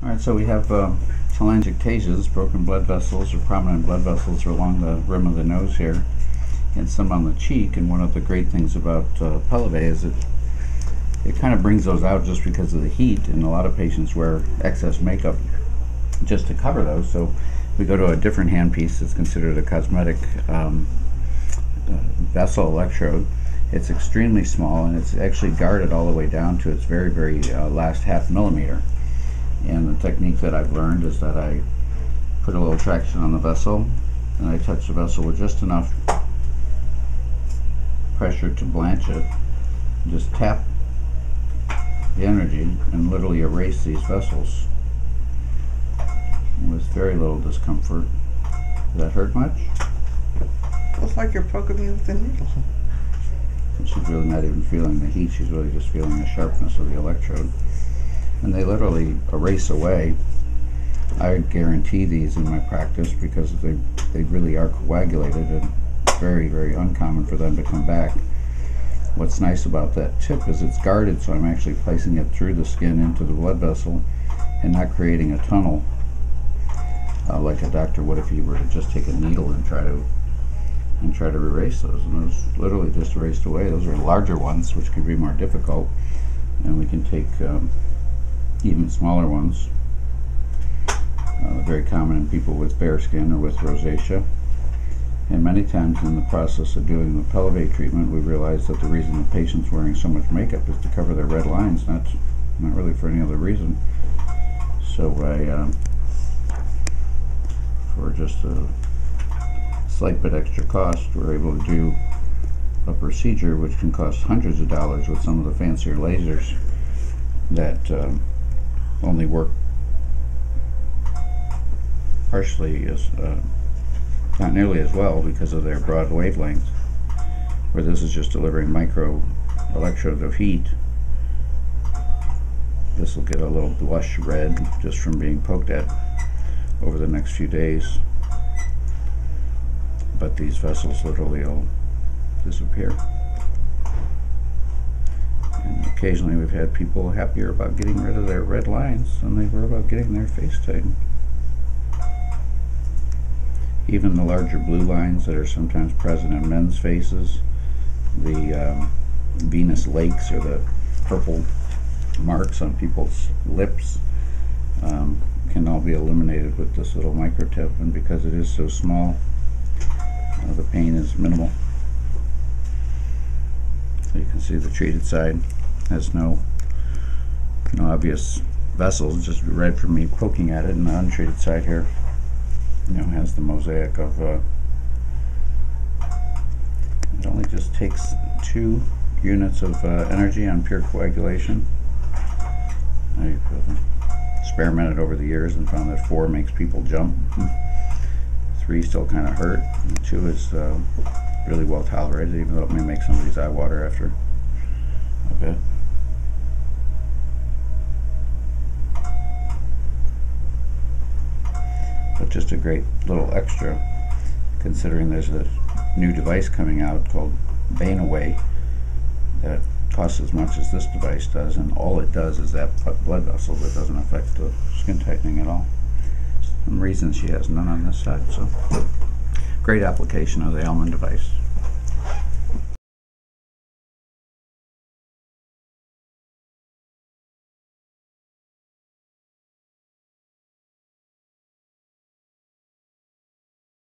Alright, so we have telangiectasias, broken blood vessels or prominent blood vessels along the rim of the nose here, and some on the cheek. And one of the great things about Pelleve is it kind of brings those out just because of the heat, and a lot of patients wear excess makeup just to cover those. So we go to a different handpiece that's considered a cosmetic vessel electrode. It's extremely small, and it's actually guarded all the way down to its very, very last half millimeter. And the technique that I've learned is that I put a little traction on the vessel, and I touch the vessel with just enough pressure to blanch it. Just tap the energy and literally erase these vessels with very little discomfort. Does that hurt much? Looks like you're poking me with a needle. And she's really not even feeling the heat, she's really just feeling the sharpness of the electrode. And they literally erase away. I guarantee these in my practice because they really are coagulated, and very, very uncommon for them to come back. What's nice about that tip is it's guarded, so I'm actually placing it through the skin into the blood vessel and not creating a tunnel like a doctor would if he were to just take a needle and try to erase those. And those literally just erased away. Those are larger ones, which can be more difficult, and we can take even smaller ones. Very common in people with bare skin or with rosacea. And many times in the process of doing the Pelleve treatment, we realize that the reason the patient's wearing so much makeup is to cover their red lines, not really for any other reason. So for just a slight bit extra cost, we're able to do a procedure which can cost hundreds of dollars with some of the fancier lasers that only work partially not nearly as well because of their broad wavelength, where this is just delivering micro electrodes of heat. This will get a little blush red just from being poked at over the next few days, but these vessels literally will disappear. And occasionally we've had people happier about getting rid of their red lines than they were about getting their face tightened. Even the larger blue lines that are sometimes present in men's faces, the venous lakes or the purple marks on people's lips, can all be eliminated with this little micro tip. And because it is so small, the pain is minimal. So you can see the treated side has no obvious vessels, just red from me poking at it, and the untreated side here, has the mosaic of it only just takes 2 units of energy on pure coagulation. I've experimented over the years and found that 4 makes people jump, 3 still kind of hurt, and 2 is really well tolerated, even though it may make somebody's eye water after a bit. But just a great little extra, considering there's a new device coming out called Away that costs as much as this device does, and all it does is that blood vessel. That doesn't affect the skin tightening at all. Some reason she has none on this side. So great application of the Elman device.